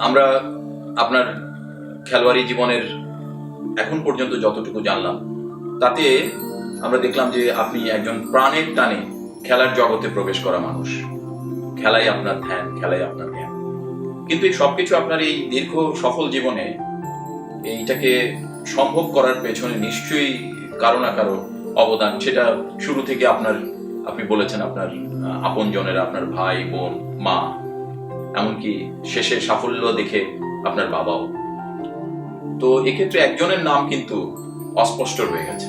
আমরা আপনার খেলোয়াড়ি জীবনের এখন পর্যন্ত যতটুকু জানলাম তাতে আমরা দেখলাম যে আপনি একজন প্রাণের টানে খেলার জগতে প্রবেশ করা মানুষ। খেলাই আপনার ধ্যান, খেলাই আপনার জ্ঞান। কিন্তু এই সবকিছু আপনার এই দীর্ঘ সফল জীবনে এইটাকে সম্ভব করার পেছনে নিশ্চয়ই কারো না কারো অবদান। সেটা শুরু থেকে আপনি বলেছেন আপনার আপনজনেরা, আপনার ভাই বোন, মা, এমনকি শেষে সাফল্য দেখে আপনার বাবাও। তো এক্ষেত্রে একজনের নাম কিন্তু অস্পষ্ট রয়ে গেছে,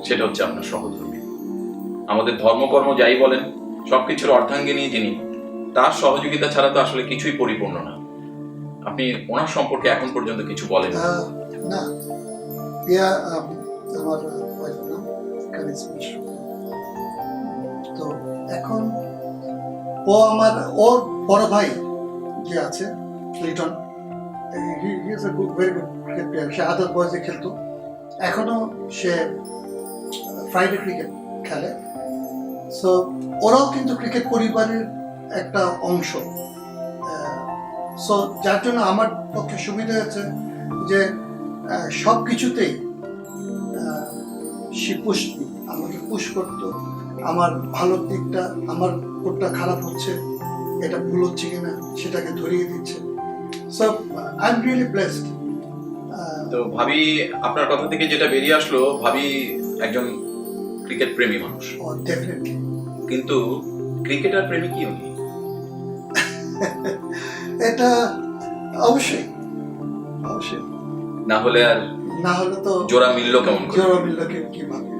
সেটা হচ্ছে আপনার সহধর্মী। আমাদের ধর্মকর্ম যাই বলেন, সবকিছুর অর্ধাঙ্গিনী যিনি, তার সহযোগিতা ছাড়া তো আসলে কিছুই পরিপূর্ণ না। আপনি ওনার সম্পর্কে এখন পর্যন্ত কিছু বলেন না? প্রিয়া আমার ওয়াইফের নাম কারিজমা মিশ্র। তো এখন ওর বড় ভাই যে আছে Liton, he is a very good cricket player. সে আদার বয়সে খেলতো, এখনো সে ফ্রাইডে ক্রিকেট খেলে। সো ওরাও কিন্তু ক্রিকেট পরিবারের একটা অংশ। সো যার জন্য আমার পক্ষে সুবিধা হয়েছে যে সব কিছুতেই সে আমাকে পুশ করতো। আমার ভালো দিকটা, আমার কোনটা খারাপ হচ্ছে, এটা ভুল হচ্ছে কিনা সেটাকে ধরিয়ে দিচ্ছে। So I am really blessed. তো ভাবি, আপনার কথা থেকে যেটা বেরিয়ে আসলো, ভাবি একজন ক্রিকেট প্রেমী মানুষ। ডেফিনেটলি। কিন্তু ক্রিকেটার প্রেমী কি উনি? এটা অবশ্যই অবশ্যই না হলে তো জোড়া মিললো কেমন করে? জোড়া মিললো কিভাবে?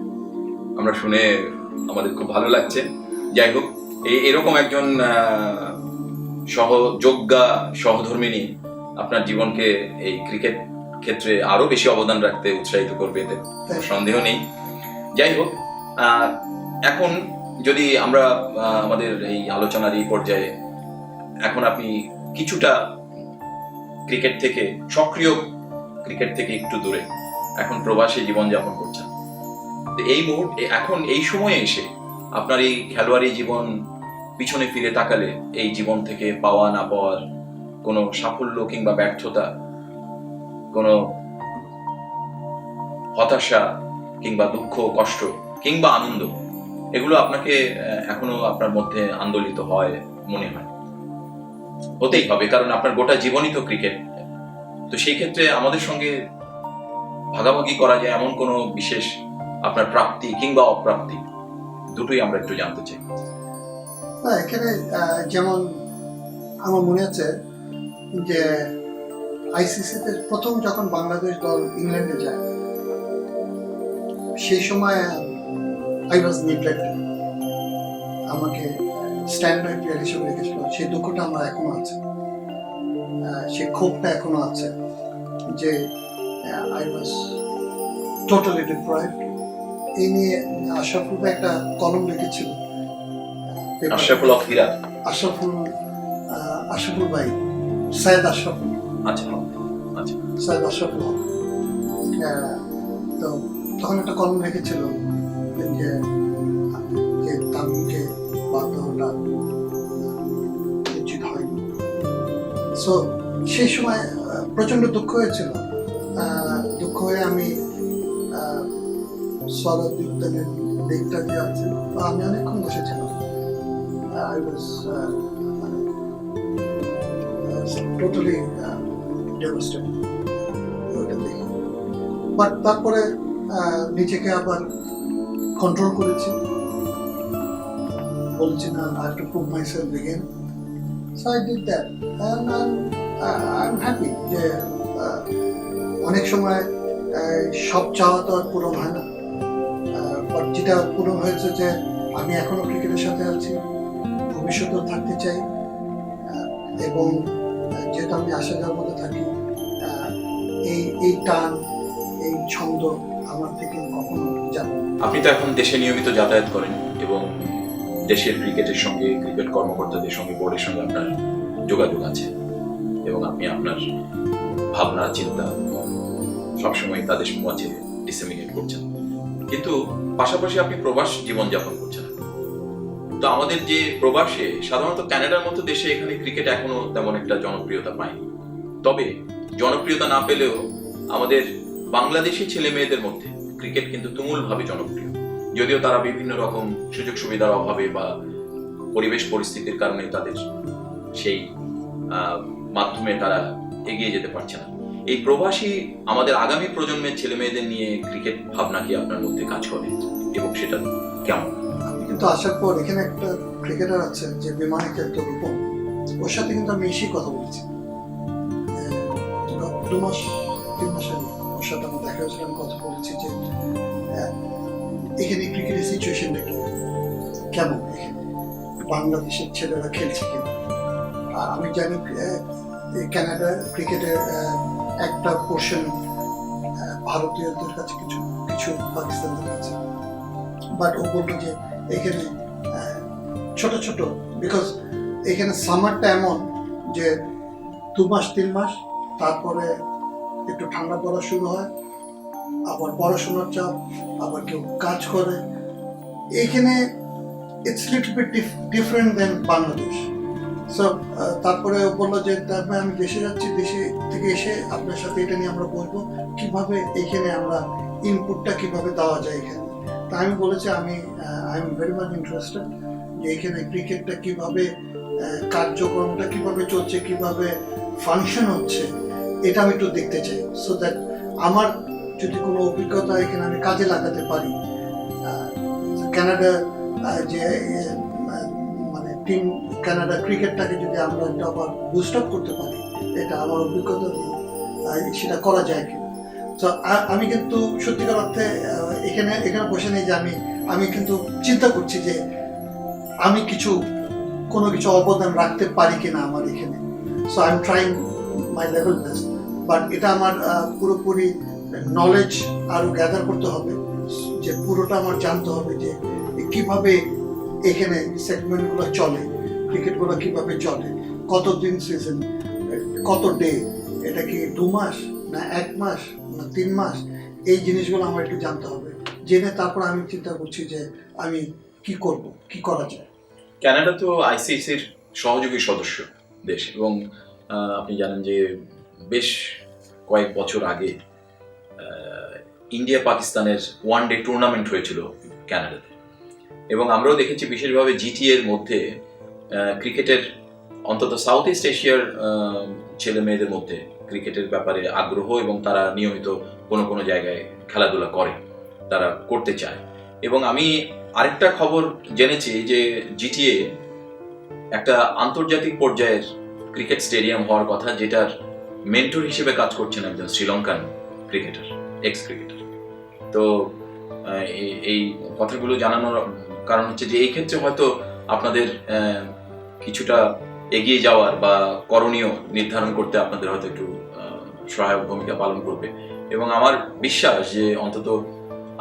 আমরা শুনে আমাদের খুব ভালো লাগছে। যাই হোক, এরকম একজন সহযোগ্যা সহধর্মিনী আপনার জীবনকে এই ক্রিকেট ক্ষেত্রে আরো বেশি অবদান রাখতে উৎসাহিত করবে, এতে সন্দেহ নেই। যাই হোক, এখন যদি আমরা আমাদের এই আলোচনার এই পর্যায়ে, এখন আপনি কিছুটা ক্রিকেট থেকে, সক্রিয় ক্রিকেট থেকে একটু দূরে এখন প্রবাসী জীবনযাপন করছেন। এই মুহূর্তে, এখন এই সময়ে এসে আপনার এই খেলোয়াড়ি জীবন পিছনে ফিরে তাকালে এই জীবন থেকে পাওয়া না পাওয়ার কোনো সাফল্য কিংবা ব্যর্থতা, কোনো হতাশা কিংবা দুঃখ, কষ্ট কিংবা আনন্দ, এগুলো আপনাকে এখনো আপনার মধ্যে আন্দোলিত হয় মনে হয়? হতেই হবে, কারণ আপনার গোটা জীবনই তো ক্রিকেট। তো সেই ক্ষেত্রে আমাদের সঙ্গে ভাগাভাগি করা যায় এমন কোনো বিশেষ আপনার প্রাপ্তি কিংবা অপ্রাপ্তি, দুটোই আমরা একটু জানতে চাই। এখানে যেমন আমার মনে আছে যে আইসিসিতে প্রথম যখন বাংলাদেশ দল ইংল্যান্ডে যায়, সেই সময় আই ওয়াজ নেগলেক্টেড। আমাকে স্ট্যান্ডার্ড প্লেয়ার হিসেবে রেখেছিল। সেই দুঃখটা আমার এখনো আছে, সেই ক্ষোভটা এখনো আছে যে আই ওয়াজ টোটালি ডিপ্রাইভড। এই নিয়ে আশরাফুল ভাই একটা কলম লিখেছিল। আশরাফুল ভাই, সৈয়দ আশরাফুল। আচ্ছা, সৈয়দ আশরাফুল। তো তখন একটা কলম লিখেছিল যে তামিমকে বাদ দেওয়াটা উচিত হয়নি। সো সেই সময় প্রচন্ড দুঃখ হয়েছিল। দুঃখ হয়ে আমি সরদ উদ্যানের দিকটা দিয়ে আছে, আমি অনেকক্ষণ বসেছিলাম। I was totally devastated. But তারপরে নিজেকে আবার কন্ট্রোল করেছি, বলেছি না, I have to prove myself again. So I did that, and I'm happy যে অনেক সময় সব চাওয়া তো আর পূরণ হয় না। বাট যেটা পূরণ হয়েছে যে আমি এখনো ক্রিকেটের সাথে আছি, ভবিষ্যতেও থাকতে চাই, এবং যেহেতু আমি আসা যাওয়ার মধ্যে থাকি, এই টান, এই ছন্দ আমার থেকে কখনো যাবে। আপনি তো এখন দেশে নিয়মিত যাতায়াত করেন এবং দেশের ক্রিকেটের সঙ্গে, ক্রিকেট কর্মকর্তাদের সঙ্গে, বোর্ডের সঙ্গে আপনার যোগাযোগ আছে এবং আপনি আপনার ভাবনা, চিন্তা সবসময় তাদের মাঝে ডিসেমিনেট করছেন। কিন্তু পাশাপাশি আপনি প্রবাস জীবনযাপন করছেন। তো আমাদের যে প্রবাসে সাধারণত কানাডার মতো দেশে এখানে ক্রিকেট এখনো তেমন একটা জনপ্রিয়তা পায়নি। তবে জনপ্রিয়তা না পেলেও আমাদের বাংলাদেশি ছেলে মেয়েদের মধ্যে ক্রিকেট কিন্তু তুমুলভাবে জনপ্রিয়, যদিও তারা বিভিন্ন রকম সুযোগ সুবিধার অভাবে বা পরিবেশ পরিস্থিতির কারণে তাদের সেই মাধ্যমে তারা এগিয়ে যেতে পারছে না। এই প্রবাসী আমাদের আগামী প্রজন্মের ছেলে মেয়েদের নিয়ে ক্রিকেট ভাবনা কি আপনার মধ্যে কাজ করে এবং সেটা কেমন? আমি কিন্তু আসার পর এখানে একটা ক্রিকেটার আছে যে বিমানে খেলতো রূপম, ওর সাথে কিন্তু আমি এসেই কথা বলেছি। 2-3 মাস আগে ওর সাথে আমার দেখা হয়েছিল, আমি কথা বলেছি যে এখানে ক্রিকেটের সিচুয়েশনটা কি, কেমন এখানে বাংলাদেশের ছেলেরা খেলছে কিনা। আর আমি জানি কানাডা ক্রিকেটের একটা পোর্শন ভারতীয়দের কাছে, কিছু কিছু পাকিস্তানদের কাছে। বাট ও বললো যে এখানে ছোট ছোট, বিকজ এখানে সামারটা এমন যে 2-3 মাস, তারপরে একটু ঠান্ডা পড়া শুরু হয়, আবার পড়াশোনার চাপ, আবার কেউ কাজ করে। এখানে it's little bit different than Bangladesh. So তারপরে ও বললো যে তারপরে আমি দেশে যাচ্ছি, দেশে থেকে এসে আপনার সাথে এটা নিয়ে আমরা বলবো কিভাবে এখানে আমরা ইনপুটটা কিভাবে দেওয়া যায় এখানে। তা আমি বলেছি আমি I am very much interested যে এখানে ক্রিকেটটা কিভাবে কার্যক্রমটা কিভাবে চলছে, কিভাবে ফাংশন হচ্ছে, এটা আমি একটু দেখতে চাই, সো দ্যাট আমার যদি কোনো অভিজ্ঞতা এখানে আমি কাজে লাগাতে পারি। কানাডা যে মানে টিম কানাডা ক্রিকেটটাকে যদি আমরা একটা আবার বুস্ট আপ করতে পারি, এটা আমার অভিজ্ঞতা সেটা করা যায় কিনা। তো আমি কিন্তু সত্যিকার অর্থে এখানে বসে নেই যে আমি কিন্তু চিন্তা করছি যে আমি কোনো কিছু অবদান রাখতে পারি কিনা আমার এখানে। So I am trying my level best, but এটা আমার পুরোপুরি নলেজ আরও গ্যাদার করতে হবে, যে পুরোটা আমার জানতে হবে যে কিভাবে এখানে সেগমেন্টগুলো চলে, ক্রিকেটগুলো কিভাবে চলে, কতদিন সিজন, কত ডে, এটা কি 2 মাস না 1 মাস না 3 মাস, এই জিনিসগুলো আমার একটু জানতে হবে। জেনে তারপর আমি চিন্তা করছি যে আমি কি করব, কি করা যায়। কানাডা তো আইসিসির সহযোগী সদস্য দেশ, এবং আপনি জানেন যে বেশ কয়েক বছর আগে ইন্ডিয়া পাকিস্তানের ওয়ানডে টুর্নামেন্ট হয়েছিল কানাডাতে, এবং আমরাও দেখেছি বিশেষভাবে জিটিএ এর মধ্যে ক্রিকেটের, অন্তত সাউথ ইস্ট এশিয়ার ছেলে মেয়েদের মধ্যে ক্রিকেটের ব্যাপারে আগ্রহ, এবং তারা নিয়মিত কোনো জায়গায় খেলাধুলা করে, তারা করতে চায়। এবং আমি আরেকটা খবর জেনেছি যে জিটিএ একটা আন্তর্জাতিক পর্যায়ের ক্রিকেট স্টেডিয়াম হওয়ার কথা, যেটার মেন্টর হিসেবে কাজ করছেন একজন শ্রীলঙ্কান ক্রিকেটার, এক্স ক্রিকেটার। তো এই কথাগুলো জানানোর কারণ হচ্ছে যে এই ক্ষেত্রে হয়তো আপনাদের কিছুটা এগিয়ে যাওয়ার বা করণীয় নির্ধারণ করতে আপনাদের হয়তো একটু সহায়ক ভূমিকা পালন করবে। এবং আমার বিশ্বাস যে অন্তত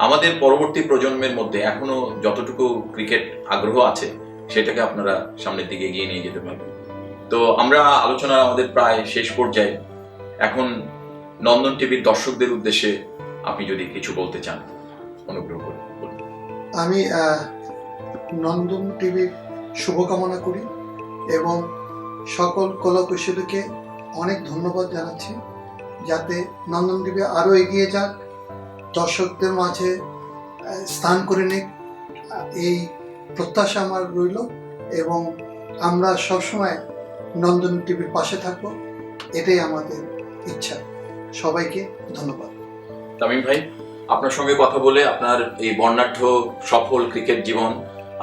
আমাদের পরবর্তী প্রজন্মের মধ্যে এখনো যতটুকু ক্রিকেট আগ্রহ আছে, সেটাকে আপনারা সামনের দিকে এগিয়ে নিয়ে যেতে পারবেন। তো আমরা আলোচনা আমাদের প্রায় শেষ পর্যায়ে। এখন নন্দন টিভির দর্শকদের উদ্দেশ্যে আপনি যদি কিছু বলতে চান, অনুগ্রহ করে বলুন। আমি নন্দন টিভির শুভকামনা করি এবং সকল কলাকুশলীকে অনেক ধন্যবাদ জানাচ্ছি, যাতে নন্দন টিভি আরও এগিয়ে যাক, দর্শকদের মাঝে স্থান করে নিক, এই প্রত্যাশা আমার রইল। এবং আমরা সবসময় নন্দন টিভির পাশে থাকবো, এটাই আমাদের ইচ্ছা। সবাইকে ধন্যবাদ। তামিম ভাই, আপনার সঙ্গে কথা বলে আপনার এই বর্ণাঢ্য সফল ক্রিকেট জীবন,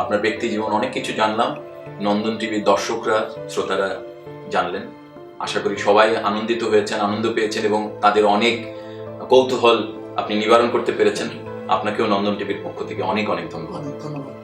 আপনার ব্যক্তি জীবন, অনেক কিছু জানলাম। নন্দন টিভির দর্শকরা, শ্রোতারা জানলেন। আশা করি সবাই আনন্দিত হয়েছেন, আনন্দ পেয়েছেন, এবং তাদের অনেক কৌতূহল আপনি নিবারণ করতে পেরেছেন। আপনাকেও নন্দন টিভির পক্ষ থেকে অনেক অনেক ধন্যবাদ। ধন্যবাদ।